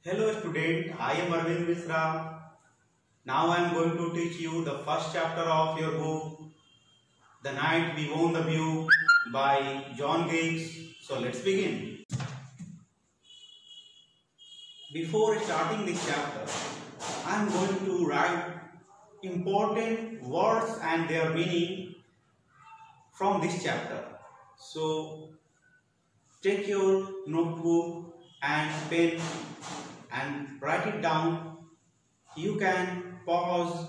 Hello student, I am Arvind Misra. Now I am going to teach you the first chapter of your book, The Night We Won the View by John Giggs. So let's begin. Before starting this chapter, I am going to write important words and their meaning from this chapter. So take your notebook and pen and write it down. You can pause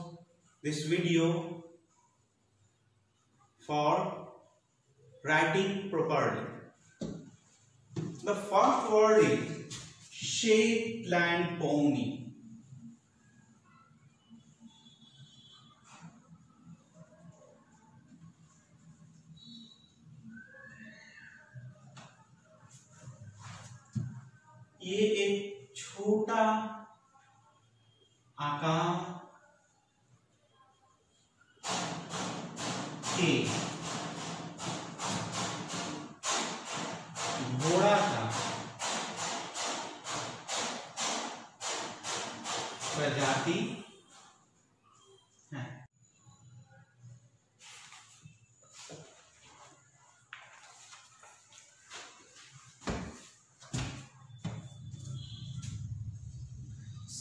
this video for writing properly. The first word is Shetland pony. ये एक छोटा आकार के घोड़ा का प्रजाति है।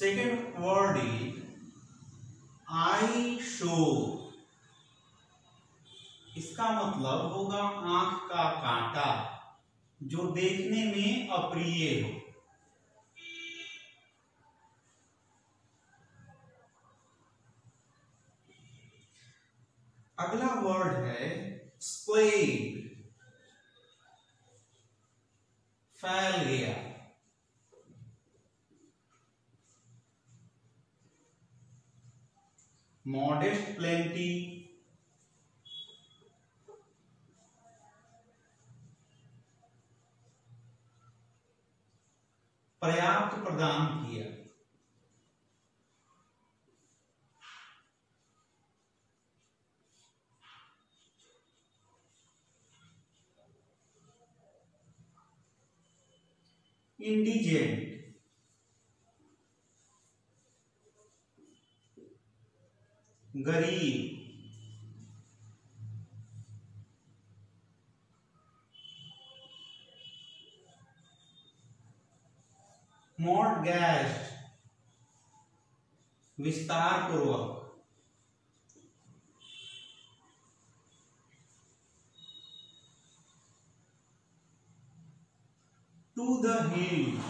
Second word is I शोर। इसका मतलब होगा आंख का कांटा, जो देखने में अप्रिय हो। अगला वर्ड है स्प्लेड, फैल गया। मॉडेस्ट प्लेंटी, पर्याप्त प्रदान किया। इंडिजेंट, गरीब। मॉडगेस्ट, विस्तार पूर्वक। To the hill,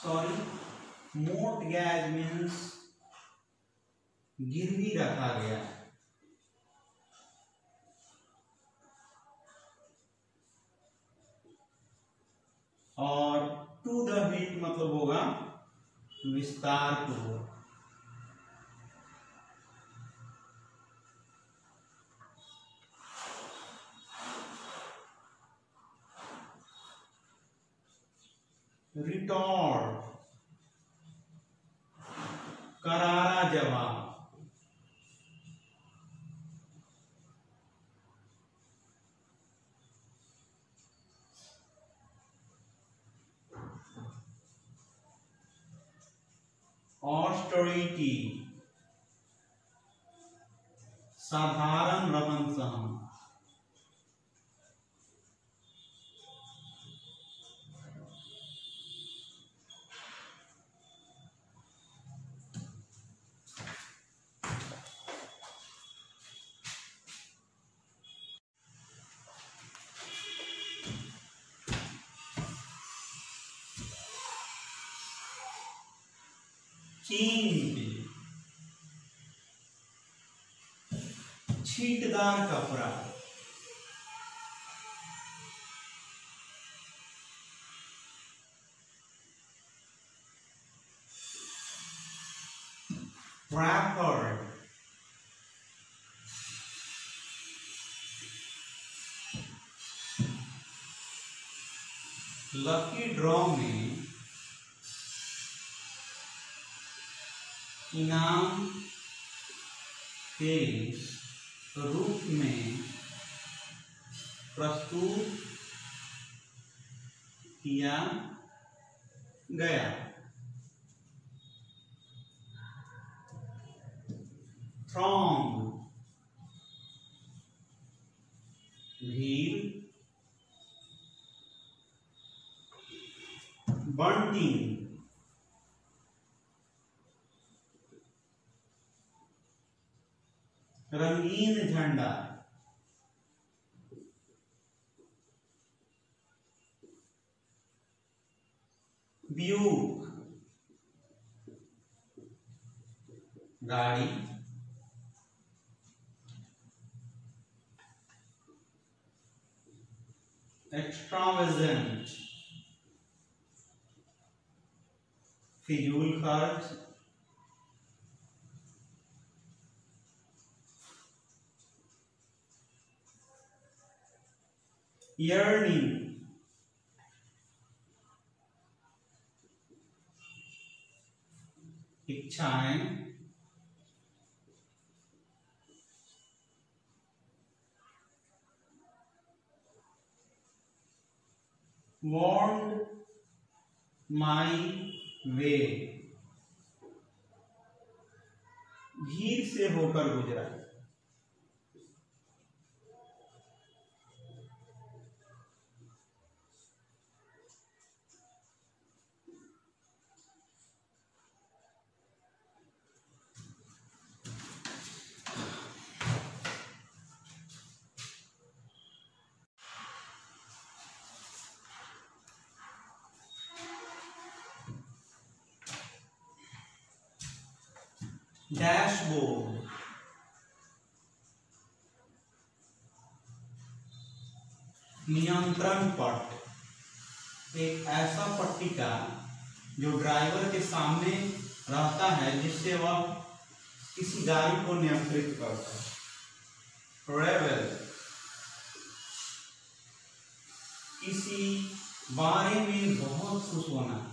sorry, mortgage means गिरवी रखा गया। और टू द हिल मतलब होगा विस्तार पूर्वक। रिटॉर्ट, करारा जवाब। ऑस्टेरिटी, साधारण रहन सहन। चींट, छींटदार कपड़ा। रैपर, लकी ड्रॉ में इनाम के रूप में प्रस्तुत किया गया। throng भीड़। bunting रंगीन झंडा। ब्यूक गाड़ी। एक्स्ट्रावेजेंट फिजूल खर्च। yearning इच्छाएं। warned my way भीड़ से होकर गुजरा। डैशबोर्ड नियंत्रण पट एक ऐसा पट्टिका जो ड्राइवर के सामने रहता है जिससे वह किसी गाड़ी को नियंत्रित करता है। रेबेल किसी बारे में बहुत खुश होना।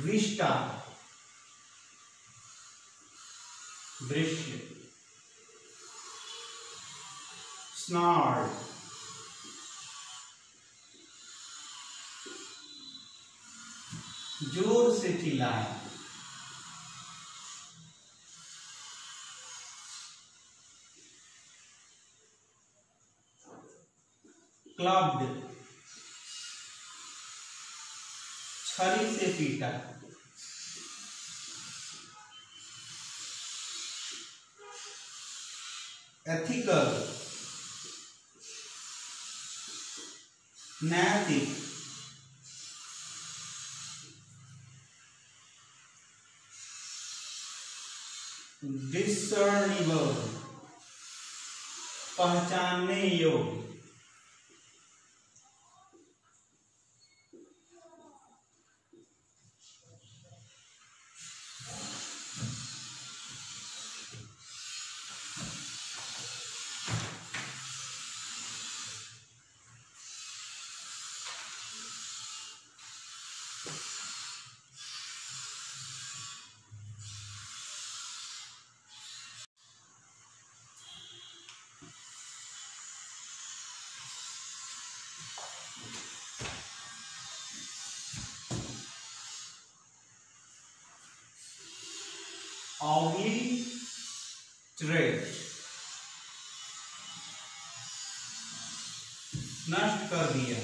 विस्टा दृश्य। स्नार्ड जोर से चिल्लाए। क्लब्ड छरी से पीटा। एथिकल नैतिक। डिसर्निबल पहचानने योग्य। ऑब्लिटरेट नष्ट कर दिया।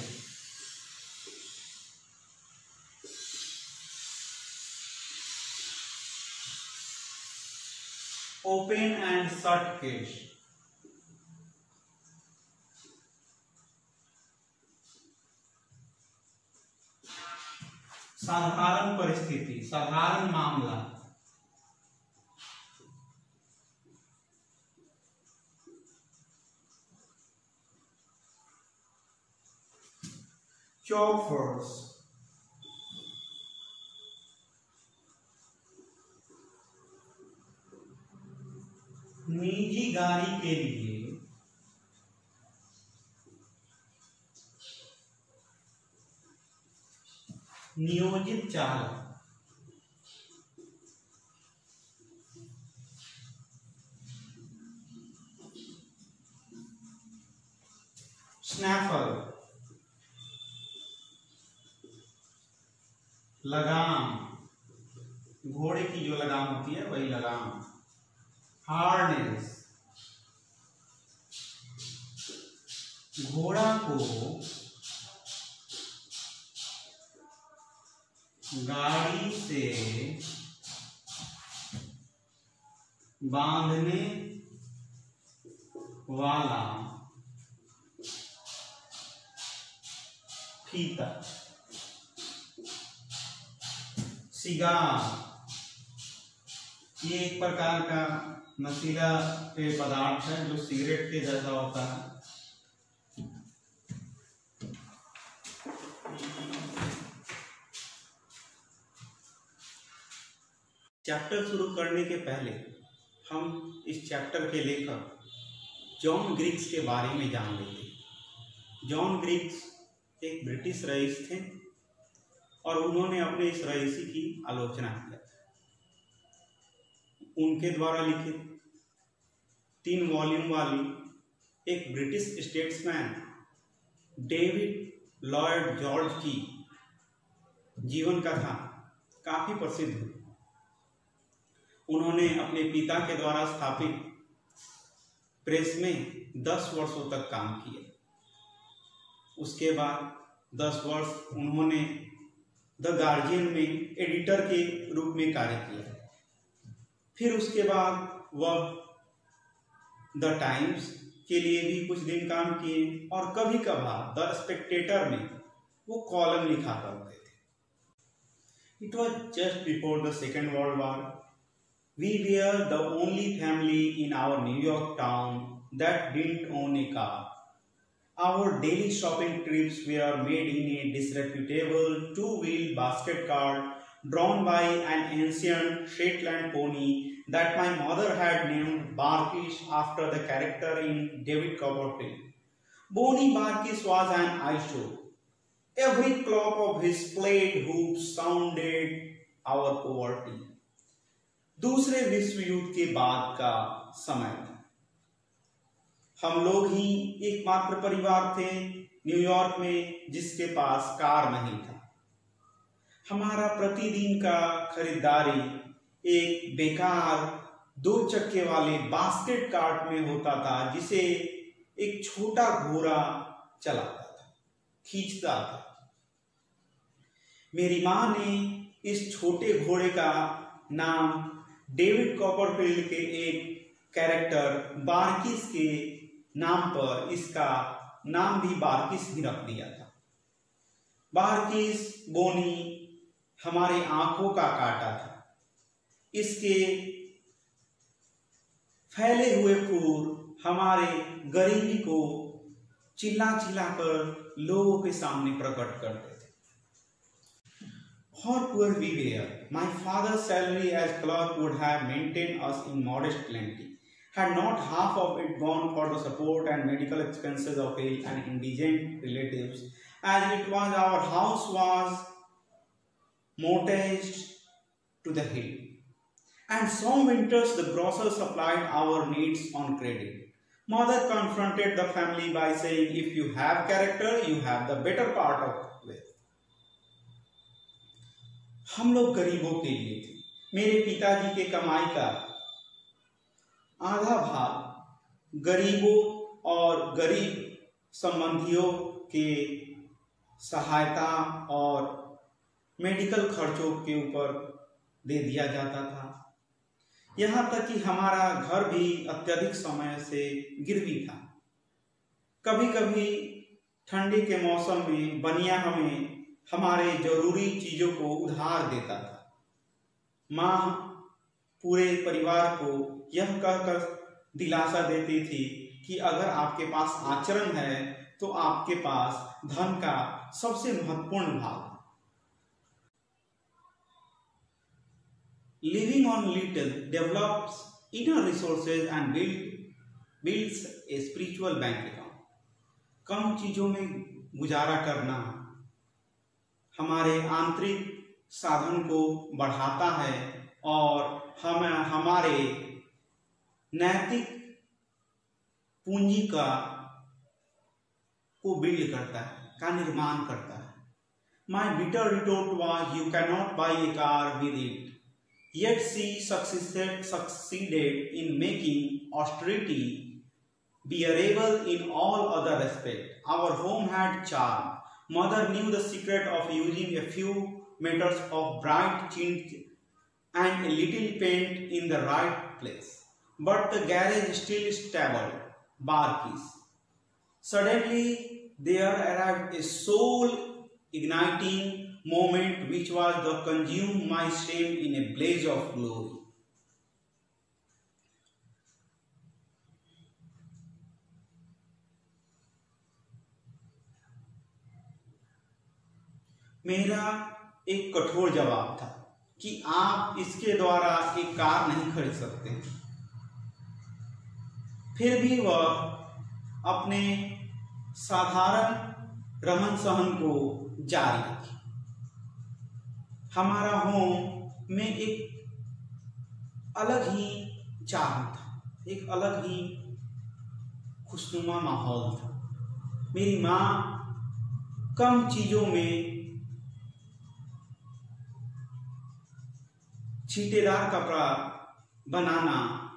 ओपन एंड शट केस साधारण परिस्थिति साधारण मामला। chauffeurs निजी गाड़ी के लिए नियोजित चाल, स्नैफल, लगाम, घोड़े की जो लगाम होती है वही लगाम, हार्नेस, घोड़ा को गाड़ी से बांधने वाला फीता, सिगार, ये एक प्रकार का नशीला पेय पदार्थ है जो सिगरेट के जैसा होता है। चैप्टर शुरू करने के पहले हम इस चैप्टर के लेखक जॉन ग्रिग्स के बारे में जान लेते। जॉन ग्रिग्स एक ब्रिटिश रईस थे और उन्होंने अपने इस रईसी की आलोचना किया। उनके द्वारा लिखित 3 वॉल्यूम वाली एक British statesman David Lloyd George की जीवन कथा काफी प्रसिद्ध हुई। उन्होंने अपने पिता के द्वारा स्थापित प्रेस में 10 वर्षों तक काम किया। उसके बाद 10 वर्ष उन्होंने द गार्जियन में एडिटर के रूप में कार्य किया। फिर उसके बाद वह द टाइम्स के लिए भी कुछ दिन काम किए और कभी कभार द स्पेक्टेटर में वो कॉलम लिखा करते थे। It was just before the second world war. We were the only family in our New York town that didn't own a car. Our daily shopping trips were made in a disreputable 2-wheel basket cart drawn by an ancient Shetland pony that my mother had named Barkish after the character in David Copperfield. Bonnie Barkish was an eyesore. Every clap of his splayed hooves sounded our poverty. दूसरे विश्व युद्ध के बाद का समय था। हम लोग ही एकमात्र परिवार थे न्यूयॉर्क में जिसके पास कार नहीं था। हमारा प्रतिदिन का खरीदारी एक बेकार 2 चक्के वाले बास्केट कार्ट में होता था जिसे एक छोटा घोड़ा चलाता था, खींचता था। मेरी माँ ने इस छोटे घोड़े का नाम डेविड कॉपरफील्ड के एक कैरेक्टर बार्किस के नाम पर इसका नाम भी बार्किस ही रख दिया था। बार्किस बोनी हमारे आंखों का कांटा था। इसके फैले हुए खुर हमारे गरीबी को चिल्ला चिल्ला कर लोगों के सामने प्रकट करते थे। How poor we were! My father's salary as clerk would have maintained us in modest plenty, had not half of it gone for the support and medical expenses of ill and indigent relatives, as it was our house was mortgaged to the hill. And some winters the grocer supplied our needs on credit. Mother confronted the family by saying, if you have character, you have the better part of it. हम लोग गरीबों के लिए थे। मेरे पिताजी के कमाई का आधा भाग गरीबों और गरीब संबंधियों के सहायता और मेडिकल खर्चों के ऊपर दे दिया जाता था। यहाँ तक कि हमारा घर भी अत्यधिक समय से गिरवी था। कभी कभी ठंडी के मौसम में बनिया हमें हमारे जरूरी चीजों को उधार देता था। माँ पूरे परिवार को यह कहकर दिलासा देती थी कि अगर आपके पास आचरण है तो आपके पास धन का सबसे महत्वपूर्ण भाग है। Living on little develops inner resources and builds a spiritual bank account. कम चीजों में गुजारा करना हमारे आंतरिक साधन को बढ़ाता है और हमारे नैतिक पूंजी को बिल्ड करता है, का निर्माण करता है। My bitter retort was, "You cannot buy a car with it." Yet she succeeded in making austerity bearable in all other respects. Our home had charm. Mother knew the secret of using a few meters of bright tint and a little paint in the right place. But the garage still stable, bar keys. Suddenly there arrived a soul-igniting moment which was to consume my shame in a blaze of glory. मेरा एक कठोर जवाब था कि आप इसके द्वारा एक कार नहीं खरीद सकते। फिर भी वह अपने साधारण रहन सहन को जारी रखी। हमारा होम में एक अलग ही चार्म था, एक अलग ही खुशनुमा माहौल था। मेरी माँ कम चीजों में छींटेदार कपड़ा बनाना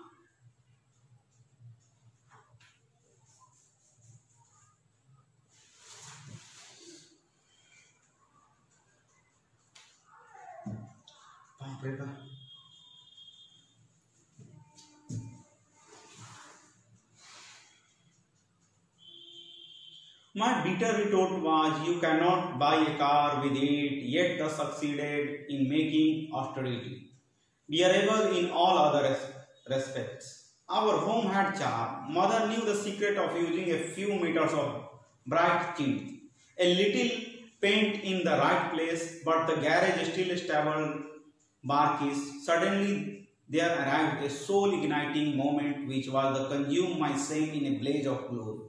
My bitter retort was, "You cannot buy a car with it," yet they succeeded in making austerity bearable in all other respects. Our home had charm. Mother knew the secret of using a few meters of bright tint, a little paint in the right place, but the garage still stable, bar keys. Suddenly there arrived a soul-igniting moment which was to consume my shame in a blaze of glory.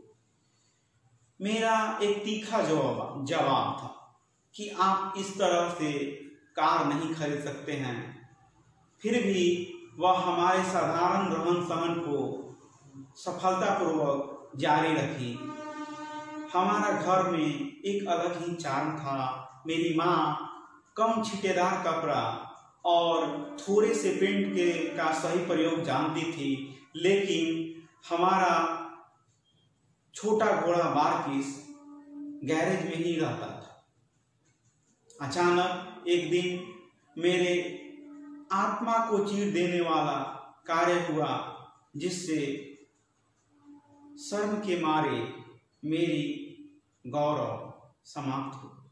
मेरा एक तीखा जवाब था कि आप इस तरह से कार नहीं खरीद सकते हैं। फिर भी वह हमारे साधारण रहन सहन को सफलतापूर्वक जारी रखी। हमारा घर में एक अलग ही चार्म था। मेरी माँ कम छींटेदार कपड़ा और थोड़े से पेंट का सही प्रयोग जानती थी, लेकिन हमारा छोटा घोड़ा बारकीस गैरेज में ही रहता था। अचानक एक दिन मेरे आत्मा को चीर देने वाला कार्य हुआ, जिससे शर्म के मारे मेरी गौरव समाप्त हो।